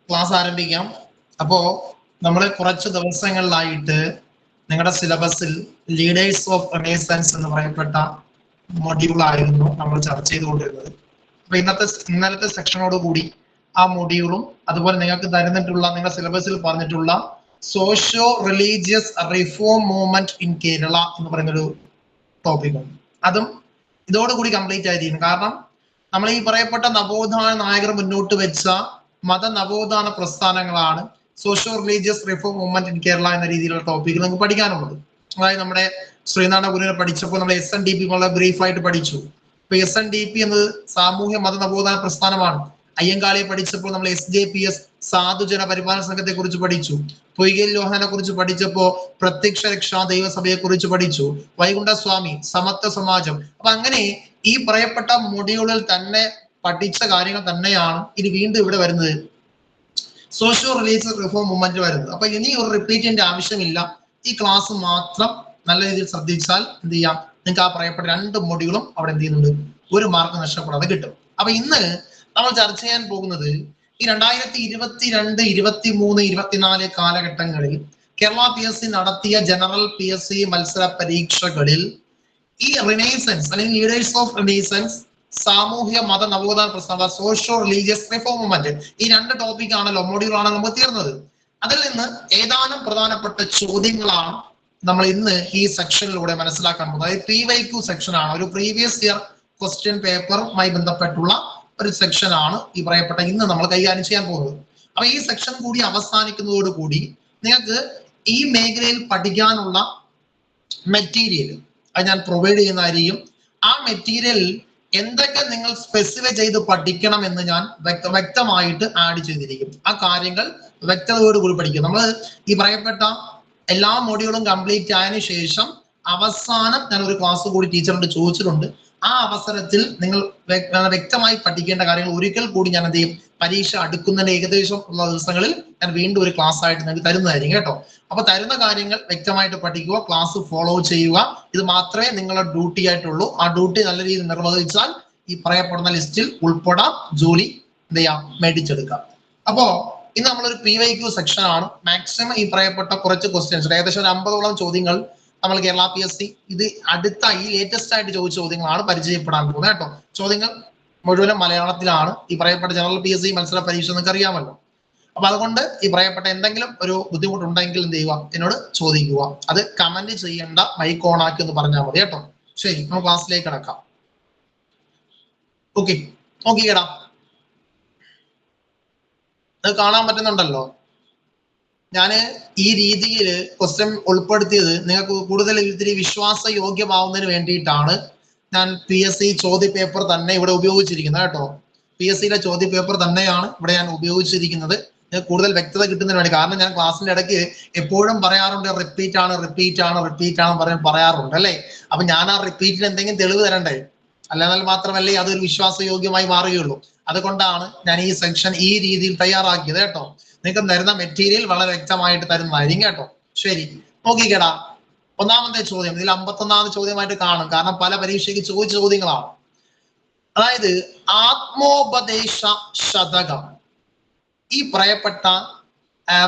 Class ആരംഭിക്കാം. അപ്പോ നമ്മൾ കുറച്ച് ദിവസങ്ങളിലായിട്ട് നിങ്ങളുടെ സിലബസിൽ ലീഡേഴ്സ് ഓഫ് റെനേസൻസ് എന്ന് പറയപ്പെട്ട മൊഡ്യൂൾ ആയിരുന്നു നമ്മൾ ചർച്ച ചെയ്തുകൊണ്ടിരുന്നത്. അപ്പൊ ഇന്നലത്തെ സെക്ഷനോട് കൂടി ആ മൊഡ്യൂളും അതുപോലെ നിങ്ങൾക്ക് തരുന്നിട്ടുള്ള നിങ്ങളുടെ സിലബസിൽ പറഞ്ഞിട്ടുള്ള socio religious reform movement in Kerala എന്ന് പറയുന്നൊരു ടോപ്പിക്കുണ്ട്, അതും ഇതോടുകൂടി കംപ്ലീറ്റ് ആയിരിക്കും. കാരണം നമ്മൾ ഈ പറയപ്പെട്ട നവോത്ഥാന നായകർ മുന്നോട്ട് വെച്ച മത നവോത്ഥാന പ്രസ്ഥാനങ്ങളാണ് socio religious reform movement in Kerala എന്ന രീതിയിലുള്ള ടോപ്പിക്ക് നമുക്ക് പഠിക്കാനുള്ളത്. അതായത് നമ്മുടെ ശ്രീനാരായണ ഗുരുവിനെ പഠിച്ചപ്പോൾ നമ്മൾ SNDP വളരെ ബ്രീഫായിട്ട് പഠിച്ചു. ഇപ്പൊ SNDP എന്നത് സാമൂഹ്യ മത നവോത്ഥാന പ്രസ്ഥാനമാണ്. അയ്യങ്കാളിയെ പഠിച്ചപ്പോൾ നമ്മൾ SJPS സാധുജന പരിപാലന സംഘത്തെ കുറിച്ച് പഠിച്ചു. പൊയ്കേൽ ലോഹനെ കുറിച്ച് പഠിച്ചപ്പോ പ്രത്യക്ഷ രക്ഷാ ദൈവസഭയെ കുറിച്ച് പഠിച്ചു. വൈകുണ്ഠസ്വാമി സമത്വ സമാജം. അപ്പൊ അങ്ങനെ ഈ പറയപ്പെട്ട മൊഡ്യൂളിൽ തന്നെ പഠിച്ച കാര്യങ്ങൾ തന്നെയാണ് ഇനി വീണ്ടും ഇവിടെ വരുന്നത്, സോഷ്യോ റിലീജിയസ് റിഫോം മൂവ്മെന്റ് വരുന്നത്. അപ്പൊ ഇനി ഒരു റിപ്പീറ്റിന്റെ ആവശ്യമില്ല. ഈ ക്ലാസ് മാത്രം നല്ല രീതിയിൽ ശ്രദ്ധിച്ചാൽ എന്ത് ചെയ്യാം, നിങ്ങൾക്ക് ആ പറയപ്പെട്ട രണ്ട് മൊഡ്യൂളും അവിടെ എന്ത് ചെയ്യുന്നുണ്ട്, ഒരു മാർക്ക് നഷ്ടപ്പെടാതെ കിട്ടും. അപ്പൊ ഇന്ന് നമ്മൾ ചർച്ച ചെയ്യാൻ പോകുന്നത് ഈ 2022, 23, 24 കാലഘട്ടങ്ങളിൽ കേരള PSC നടത്തിയ ജനറൽ PSC മത്സര പരീക്ഷകളിൽ ഈ റിനൈസൻസ് അല്ലെങ്കിൽ ലീഡേഴ്സ് ഓഫ് റിനൈസൻസ് സാമൂഹ്യ മത നവോത്ഥാന പ്രസ്ഥാന സോഷ്യോ റിലീജിയസ് റിഫോം മൂവ്മെന്റ്, ഈ രണ്ട് ടോപ്പിക് ആണല്ലോ, മൊഡ്യൂളാണ് നമുക്ക് തീർന്നത്. അതിൽ നിന്ന് ഏതാനും പ്രധാനപ്പെട്ട ചോദ്യങ്ങളാണ് നമ്മൾ ഇന്ന് ഈ സെക്ഷനിലൂടെ മനസ്സിലാക്കാൻ പോകുന്നത്. അതായത് PYQ സെക്ഷൻ ആണ്, ഒരു പ്രീവിയസ് ഇയർ ക്വസ്റ്റ്യൻ പേപ്പറുമായി ബന്ധപ്പെട്ടുള്ള ഒരു സെക്ഷൻ ആണ് ഈ പറയപ്പെട്ട ഇന്ന് നമ്മൾ കൈകാര്യം ചെയ്യാൻ പോകുന്നത്. അപ്പൊ ഈ സെക്ഷൻ കൂടി അവസാനിക്കുന്നതോടുകൂടി നിങ്ങൾക്ക് ഈ മേഖലയിൽ പഠിക്കാനുള്ള മെറ്റീരിയൽ അത് ഞാൻ പ്രൊവൈഡ് ചെയ്യുന്നതായിരിക്കും. ആ മെറ്റീരിയൽ എന്തൊക്കെ നിങ്ങൾ സ്പെസിഫൈ ചെയ്ത് പഠിക്കണം എന്ന് ഞാൻ വ്യക്തമായിട്ട് ആഡ് ചെയ്തിരിക്കും. ആ കാര്യങ്ങൾ വ്യക്തതയോടുകൂടി പഠിക്കും. നമ്മൾ ഈ പറയപ്പെട്ട എല്ലാ മൊഡ്യൂളും കംപ്ലീറ്റ് ആയതിനു ശേഷം അവസാനം ഞാൻ ഒരു ക്ലാസ് കൂടി ടീച്ചറിനോട് ചോദിച്ചിട്ടുണ്ട്. ആ അവസരത്തിൽ നിങ്ങൾ വ്യക്തമായി പഠിക്കേണ്ട കാര്യങ്ങൾ ഒരിക്കൽ കൂടി ഞാൻ എന്ത് ചെയ്യും, പരീക്ഷ അടുക്കുന്നതിന് ഏകദേശം ഉള്ള ദിവസങ്ങളിൽ ഞാൻ വീണ്ടും ഒരു ക്ലാസ് ആയിട്ട് നിങ്ങൾക്ക് തരുന്നതായിരിക്കും കേട്ടോ. അപ്പൊ തരുന്ന കാര്യങ്ങൾ വ്യക്തമായിട്ട് പഠിക്കുക, ക്ലാസ് ഫോളോ ചെയ്യുക. ഇത് മാത്രമേ നിങ്ങളുടെ ഡ്യൂട്ടി ആയിട്ടുള്ളൂ. ആ ഡ്യൂട്ടി നല്ല രീതിയിൽ നിർവഹിച്ചാൽ ഈ പറയപ്പെടുന്ന ലിസ്റ്റിൽ ഉൾപ്പെടാം, ജോലി എന്ത് ചെയ്യാം, മേടിച്ചെടുക്കാം. അപ്പോ ഇന്ന് നമ്മളൊരു PYQ സെക്ഷൻ ആണ്. മാക്സിമം ഈ പറയപ്പെട്ട കുറച്ച് ക്വസ്റ്റ്യൻസ്, ഏകദേശം ഒരു 50ഓളം ചോദ്യങ്ങൾ നമ്മൾ കേരള PSC ഇത് അടുത്തായി ലേറ്റസ്റ്റ് ആയിട്ട് ചോദിച്ച ചോദ്യങ്ങളാണ് പരിചയപ്പെടാൻ പോകുന്നത് കേട്ടോ. ചോദ്യങ്ങൾ മുഴുവനും മലയാളത്തിലാണ്. ഈ പറയപ്പെട്ട ജനറൽ PSC മത്സര പരീക്ഷ നിങ്ങൾക്ക് അറിയാമല്ലോ. അപ്പൊ അതുകൊണ്ട് ഈ പറയപ്പെട്ട എന്തെങ്കിലും ഒരു ബുദ്ധിമുട്ടുണ്ടെങ്കിൽ എന്ത് ചെയ്യുക, എന്നോട് ചോദിക്കുക. അത് കമന്റ് ചെയ്യേണ്ട, മൈക്ക് ഓൺ ആക്കി എന്ന് പറഞ്ഞാൽ മതി കേട്ടോ. ശരി, നമ്മൾ ക്ലാസ്സിലേക്ക് കിടക്കാം. ഓക്കെ, നോക്കിക്കേടാ, അത് കാണാൻ പറ്റുന്നുണ്ടല്ലോ. ഞാന് ഈ രീതിയിൽ ക്വസ്റ്റ്യൻ ഉൾപ്പെടുത്തിയത് നിങ്ങൾക്ക് കൂടുതൽ ഇത്തിരി വിശ്വാസയോഗ്യമാവുന്നതിന് വേണ്ടിയിട്ടാണ്. ഞാൻ PSC ചോദ്യ പേപ്പർ തന്നെ ഇവിടെ ഉപയോഗിച്ചിരിക്കുന്നത് കേട്ടോ. PSCയിലെ ചോദ്യ പേപ്പർ തന്നെയാണ് ഇവിടെ ഞാൻ ഉപയോഗിച്ചിരിക്കുന്നത്, കൂടുതൽ വ്യക്തത കിട്ടുന്നതിന് വേണ്ടി. കാരണം ഞാൻ ക്ലാസ്സിന്റെ ഇടയ്ക്ക് എപ്പോഴും പറയാറുണ്ട്, റിപ്പീറ്റ് ആണ് പറയാറുണ്ട് അല്ലേ. അപ്പൊ ഞാൻ ആ റിപ്പീറ്റിന് എന്തെങ്കിലും തെളിവ് തരണ്ടേ, അല്ലാതെ മാത്രമല്ലേ അതൊരു വിശ്വാസയോഗ്യമായി മാറുകയുള്ളൂ. അതുകൊണ്ടാണ് ഞാൻ ഈ സെക്ഷൻ ഈ രീതിയിൽ തയ്യാറാക്കിയത് കേട്ടോ. നിങ്ങൾക്ക് തരുന്ന മെറ്റീരിയൽ വളരെ വ്യക്തമായിട്ട് തരുന്നതായിരിക്കും കേട്ടോ. ശരി, നോക്കിക്കേടാ. ഒന്നാമത്തെ ചോദ്യം ഇതിൽ 51ാമത്തെ ചോദ്യമായിട്ട് കാണും, കാരണം പല പരീക്ഷയ്ക്ക് ചോദിച്ച ചോദ്യങ്ങളാണ്. അതായത് ആത്മോപദേശ ശതകം, ഈ പറയപ്പെട്ട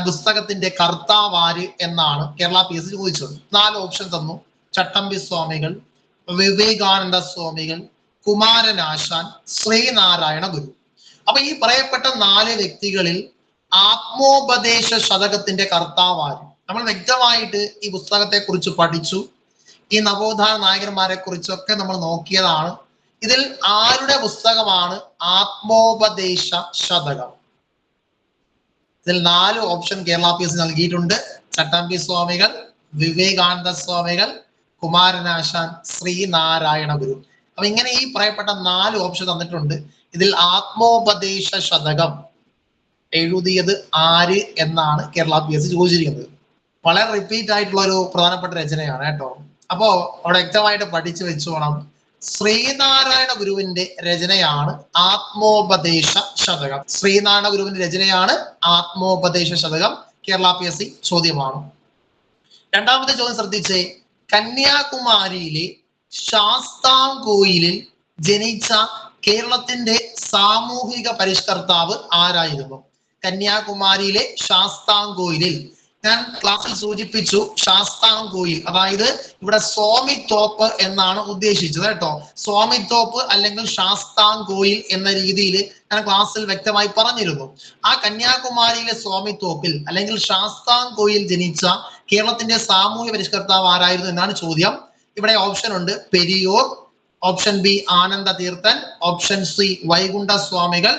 പുസ്തകത്തിന്റെ കർത്താവാര് എന്നാണ് കേരള PSC ചോദിച്ചത്. 4 ഓപ്ഷൻ തന്നു: ചട്ടമ്പി സ്വാമികൾ, വിവേകാനന്ദ സ്വാമികൾ, കുമാരനാശാൻ, ശ്രീനാരായണ ഗുരു. അപ്പൊ ഈ പറയപ്പെട്ട 4 വ്യക്തികളിൽ ആത്മോപദേശ ശതകത്തിന്റെ കർത്താവാര്. നമ്മൾ വ്യക്തമായിട്ട് ഈ പുസ്തകത്തെ കുറിച്ച് പഠിച്ചു, ഈ നവോത്ഥാന നായകന്മാരെ കുറിച്ചൊക്കെ നമ്മൾ നോക്കിയതാണ്. ഇതിൽ ആരുടെ പുസ്തകമാണ് ആത്മോപദേശ ശതകം? ഇതിൽ 4 ഓപ്ഷൻ കേരള PSC നൽകിയിട്ടുണ്ട്: ചട്ടമ്പി സ്വാമികൾ, വിവേകാനന്ദ സ്വാമികൾ, കുമാരനാശാൻ, ശ്രീനാരായണ ഗുരു. അപ്പൊ ഇങ്ങനെ ഈ പറയപ്പെട്ട 4 ഓപ്ഷൻ തന്നിട്ടുണ്ട്. ഇതിൽ ആത്മോപദേശ ശതകം എഴുതിയത് ആര് എന്നാണ് കേരള PSC ചോദിച്ചിരിക്കുന്നത്. വളരെ റിപ്പീറ്റ് ആയിട്ടുള്ള ഒരു പ്രധാനപ്പെട്ട രചനയാണ് കേട്ടോ. അപ്പോ അവിടെ വ്യക്തമായിട്ട് പഠിച്ചു വെച്ചോണം. ശ്രീനാരായണ ഗുരുവിന്റെ രചനയാണ് ആത്മോപദേശ ശതകം. ശ്രീനാരായണ ഗുരുവിന്റെ രചനയാണ് ആത്മോപദേശ ശതകം. കേരള PSC ചോദ്യമാണ്. രണ്ടാമത്തെ ചോദ്യം ശ്രദ്ധിച്ചേ: കന്യാകുമാരിയിലെ ശാസ്താംകോയിലിൽ ജനിച്ച കേരളത്തിന്റെ സാമൂഹിക പരിഷ്കർത്താവ് ആരായിരുന്നു? കന്യാകുമാരിയിലെ ശാസ്താംകോയിലിൽ. ഞാൻ ക്ലാസ്സിൽ സൂചിപ്പിച്ചു ശാസ്താംകോയിൽ, അതായത് ഇവിടെ സ്വാമിത്തോപ്പ് എന്നാണ് ഉദ്ദേശിച്ചത് കേട്ടോ. സ്വാമിത്തോപ്പ് അല്ലെങ്കിൽ ശാസ്താംകോയിൽ എന്ന രീതിയിൽ ഞാൻ ക്ലാസ്സിൽ വ്യക്തമായി പറഞ്ഞിരുന്നു. ആ കന്യാകുമാരിയിലെ സ്വാമിത്തോപ്പിൽ അല്ലെങ്കിൽ ശാസ്താംകോയിൽ ജനിച്ച കേരളത്തിന്റെ സാമൂഹ്യ പരിഷ്കർത്താവ് ആരായിരുന്നു എന്നാണ് ചോദ്യം. ഇവിടെ ഓപ്ഷൻ ഉണ്ട്: പെരിയോർ, ഓപ്ഷൻ ബി ആനന്ദ തീർത്ഥൻ, ഓപ്ഷൻ സി വൈകുണ്ഠ സ്വാമികൾ,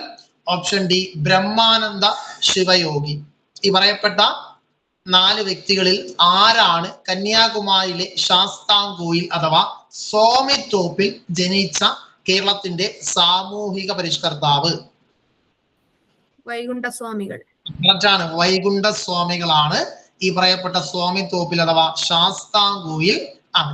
ഓപ്ഷൻ ഡി ബ്രഹ്മാനന്ദ ശിവയോഗി. ഈ പറയപ്പെട്ട 4 വ്യക്തികളിൽ ആരാണ് കന്യാകുമാരിയിലെ ശാസ്താംകോയിൽ അഥവാ സ്വാമിത്തോപ്പിൽ ജനിച്ച കേരളത്തിന്റെ സാമൂഹിക പരിഷ്കർത്താവ്? വൈകുണ്ഠസ്വാമികൾ. കറക്റ്റാണ്, വൈകുണ്ഠസ്വാമികളാണ് ഈ പറയപ്പെട്ട സ്വാമിത്തോപ്പിൽ അഥവാ ശാസ്താംകോയിൽ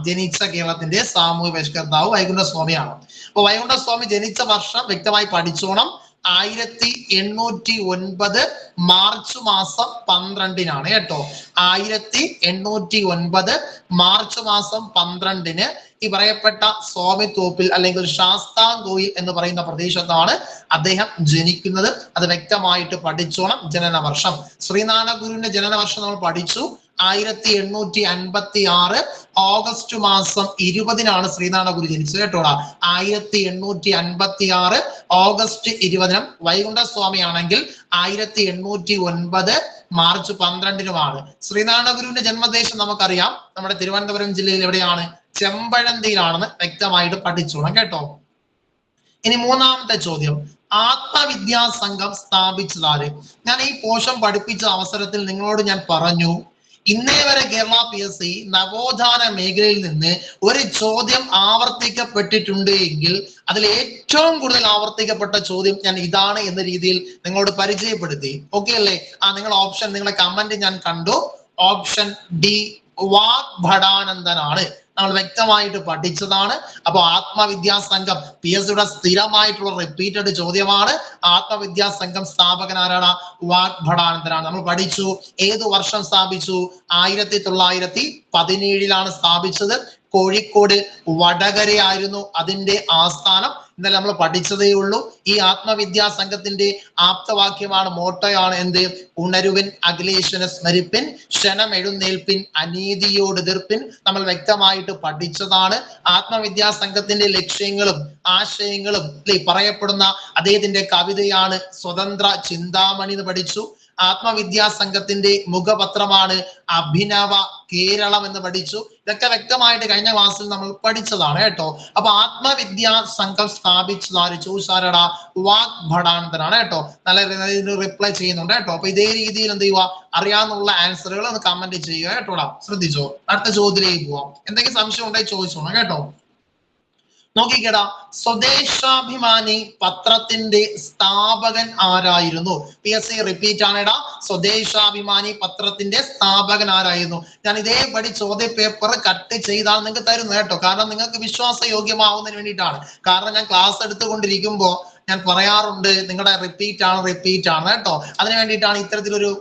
ജനിച്ച കേരളത്തിന്റെ സാമൂഹിക പരിഷ്കർത്താവ് വൈകുണ്ഠസ്വാമിയാണ്. അപ്പൊ വൈകുണ്ഠസ്വാമി ജനിച്ച വർഷം വ്യക്തമായി പഠിച്ചോണം. 1809 മാർച്ച് മാസം 12-നാണ് കേട്ടോ. 1809 മാർച്ച് മാസം 12-ന് ഈ പറയപ്പെട്ട സ്വാമിത്തോപ്പിൽ അല്ലെങ്കിൽ ശാസ്താംകോയിൽ എന്ന് പറയുന്ന പ്രദേശത്താണ് അദ്ദേഹം ജനിക്കുന്നത്. അത് വ്യക്തമായിട്ട് പഠിച്ചോണം. ജനന വർഷം, ശ്രീനാരായണ ഗുരുവിന്റെ ജനന വർഷം നമ്മൾ പഠിച്ചു. 1856 ഓഗസ്റ്റ് മാസം 20-നാണ് ശ്രീനാരായണ ഗുരു ജനിച്ചത് കേട്ടോടാ. 1856 ഓഗസ്റ്റ് 20-നും വൈകുണ്ഠസ്വാമി ആണെങ്കിൽ 1809 മാർച്ച് 12-നുമാണ്. ശ്രീനാരായണ ഗുരുവിന്റെ ജന്മദേശം നമുക്കറിയാം, നമ്മുടെ തിരുവനന്തപുരം ജില്ലയിൽ എവിടെയാണ്? ചെമ്പഴന്തിയിലാണെന്ന് വ്യക്തമായിട്ട് പഠിച്ചോണം കേട്ടോ. ഇനി മൂന്നാമത്തെ ചോദ്യം, ആത്മവിദ്യാ സംഘം സ്ഥാപിച്ചതാര്? ഞാൻ ഈ പോഷൻ പഠിപ്പിച്ച അവസരത്തിൽ നിങ്ങളോട് ഞാൻ പറഞ്ഞു, ഇന്നേ വരെ കേരള PSC നവോത്ഥാന മേഖലയിൽ നിന്ന് ഒരു ചോദ്യം ആവർത്തിക്കപ്പെട്ടിട്ടുണ്ട് എങ്കിൽ അതിൽ ഏറ്റവും കൂടുതൽ ആവർത്തിക്കപ്പെട്ട ചോദ്യം ഞാൻ ഇതാണ് എന്ന രീതിയിൽ നിങ്ങളോട് പരിചയപ്പെടുത്തി. ഓക്കെ അല്ലേ? നിങ്ങൾ ഓപ്ഷൻ, നിങ്ങളെ കമന്റ് ഞാൻ കണ്ടു. ഓപ്ഷൻ ഡി വാഗ്ഭടാനന്ദനാണ്. നമ്മൾ വ്യക്തമായിട്ട് പഠിച്ചതാണ്. അപ്പൊ ആത്മവിദ്യാ സംഘം PSCയുടെ സ്ഥിരമായിട്ടുള്ള റിപ്പീറ്റഡ് ചോദ്യമാണ്. ആത്മവിദ്യാ സംഘം സ്ഥാപകൻ ആരാണ്? വാഗ്ഭടാനന്ദനാണ്. നമ്മൾ പഠിച്ചു. ഏതു വർഷം സ്ഥാപിച്ചു? 1917-ലാണ് സ്ഥാപിച്ചത്. കോഴിക്കോട് വടകരയായിരുന്നു അതിന്റെ ആസ്ഥാനം. ഇന്നലെ നമ്മൾ പഠിച്ചതേ ഉള്ളൂ. ഈ ആത്മവിദ്യാ സംഘത്തിന്റെ ആപ്തവാക്യമാണ്, മോട്ടോയാണ് എന്ത്? ഉണരുവിൻ അഖിലേശ്വരനെ സ്മരിപ്പിൻ, ക്ഷണം എഴുന്നേൽപ്പിൻ, അനീതിയോട് എതിർപ്പിൻ. നമ്മൾ വ്യക്തമായിട്ട് പഠിച്ചതാണ്. ആത്മവിദ്യാ സംഘത്തിന്റെ ലക്ഷ്യങ്ങളും ആശയങ്ങളും പറയപ്പെടുന്ന അദ്ദേഹത്തിന്റെ കവിതയാണ് സ്വതന്ത്ര ചിന്താമണി എന്ന് പഠിച്ചു. ആത്മവിദ്യാ സംഘത്തിന്റെ മുഖപത്രമാണ് അഭിനവ കേരളം എന്ന് പഠിച്ചു. ഇതൊക്കെ വ്യക്തമായിട്ട് കഴിഞ്ഞ ക്ലാസ്സിൽ നമ്മൾ പഠിച്ചതാണ് കേട്ടോ. അപ്പൊ ആത്മവിദ്യാ സംഘം സ്ഥാപിച്ചതാര്? ചോദിച്ചാരടാ? വാഗ്ഭടാനന്ദനാണ് കേട്ടോ. നല്ല റിപ്ലൈ ചെയ്യുന്നുണ്ട് കേട്ടോ. അപ്പൊ ഇതേ രീതിയിൽ എന്ത് ചെയ്യുക, അറിയാവുന്ന ആൻസറുകൾ ഒന്ന് കമന്റ് ചെയ്യുക കേട്ടോടാ. ശ്രദ്ധിച്ചോ. അടുത്ത ചോദ്യത്തിലേക്ക് പോവാം. എന്തെങ്കിലും സംശയം ഉണ്ടെങ്കിൽ ചോദിച്ചോണം കേട്ടോ. നോക്കിക്കേടാ, സ്വദേശാഭിമാനി പത്രത്തിന്റെ സ്ഥാപകൻ ആരായിരുന്നു? PSC repeat ആണെടാ. സ്വദേശാഭിമാനി പത്രത്തിന്റെ സ്ഥാപകൻ ആരായിരുന്നു? ഞാൻ ഇതേപടി ചോദ്യ പേപ്പർ കട്ട് ചെയ്താണ് നിങ്ങൾക്ക് തരുന്നത് കേട്ടോ. കാരണം നിങ്ങൾക്ക് വിശ്വാസയോഗ്യമാവുന്നതിന് വേണ്ടിയിട്ടാണ്. കാരണം ഞാൻ ക്ലാസ് എടുത്തുകൊണ്ടിരിക്കുമ്പോ ഞാൻ പറയാറുണ്ട് നിങ്ങളുടെ റിപ്പീറ്റ് ആണ് കേട്ടോ. അതിനു വേണ്ടിയിട്ടാണ് ഇത്തരത്തിലൊരു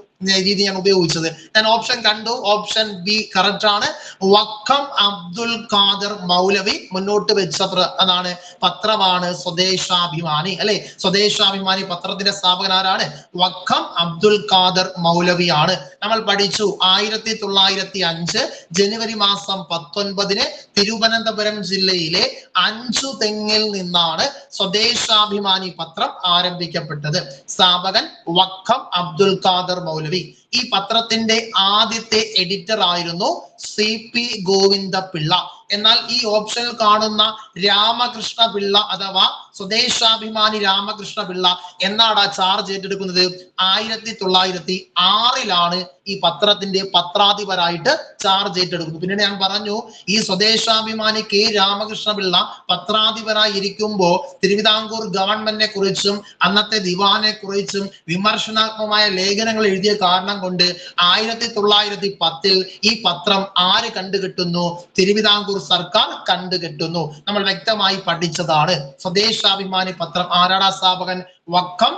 രീതി ഞാൻ ഉപയോഗിച്ചത്. ഞാൻ ഓപ്ഷൻ കണ്ടു. ഓപ്ഷൻ ബി കറക്റ്റ് ആണ്. വക്കം അബ്ദുൽ ഖാദർ മൗലവി മുന്നോട്ട് വെച്ച അതാണ് പത്രമാണ് സ്വദേശാഭിമാനി അല്ലെ. സ്വദേശാഭിമാനി പത്രത്തിന്റെ സ്ഥാപകൻ ആരാണ്? വക്കം അബ്ദുൽ ഖാദർ മൗലവിയാണ്. നമ്മൾ പഠിച്ചു 1905 ജനുവരി മാസം 19-ന് തിരുവനന്തപുരം ജില്ലയിലെ അഞ്ചുതെങ്ങിൽ നിന്നാണ് സ്വദേശാഭിമാനി പത്രം ആരംഭിക്കപ്പെട്ടത്. സ്ഥാപകൻ വക്കം അബ്ദുൽ ഖാദർ മൗലവി. ഈ പത്രത്തിന്റെ ആദ്യത്തെ എഡിറ്റർ ആയിരുന്നു CP ഗോവിന്ദപിള്ള. എന്നാൽ ഈ ഓപ്ഷനിൽ കാണുന്ന രാമകൃഷ്ണ പിള്ള അഥവാ സ്വദേശാഭിമാനി രാമകൃഷ്ണ പിള്ള എന്നാണ് ചാർജ് ഏറ്റെടുക്കുന്നത്? 1906-ലാണ് ഈ പത്രത്തിന്റെ പത്രാധിപരായിട്ട് ചാർജ് ഏറ്റെടുക്കുന്നത്. പിന്നീട് ഞാൻ പറഞ്ഞു, ഈ സ്വദേശാഭിമാനി K രാമകൃഷ്ണ പിള്ള പത്രാധിപരായി ഇരിക്കുമ്പോ തിരുവിതാംകൂർ ഗവൺമെന്റിനെ കുറിച്ചും അന്നത്തെ ദിവാനെ കുറിച്ചും വിമർശനാത്മകമായ ലേഖനങ്ങൾ എഴുതിയ കാരണം കൊണ്ട് 1910-ൽ ഈ പത്രം ആര് കണ്ടുകെട്ടുന്നു? തിരുവിതാംകൂർ സർക്കാർ കണ്ടുകെട്ടുന്നു. നമ്മൾ വ്യക്തമായി പഠിച്ചതാണ്. സ്വദേശാഭിമാനി പത്രം ആരാടാ സ്ഥാപകൻ? വക്കം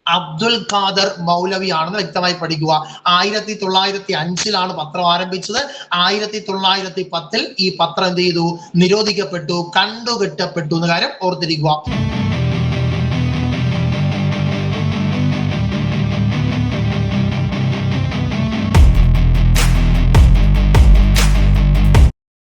അബ്ദുൽ ഖാദർ മൗലവി ആണെന്ന് വ്യക്തമായി പഠിക്കുക. 1905-ലാണ് പത്രം ആരംഭിച്ചത്. 1910-ൽ ഈ പത്രം എന്ത് ചെയ്തു? നിരോധിക്കപ്പെട്ടു, കണ്ടുകെട്ടപ്പെട്ടു എന്ന കാര്യം ഓർത്തിരിക്കുക.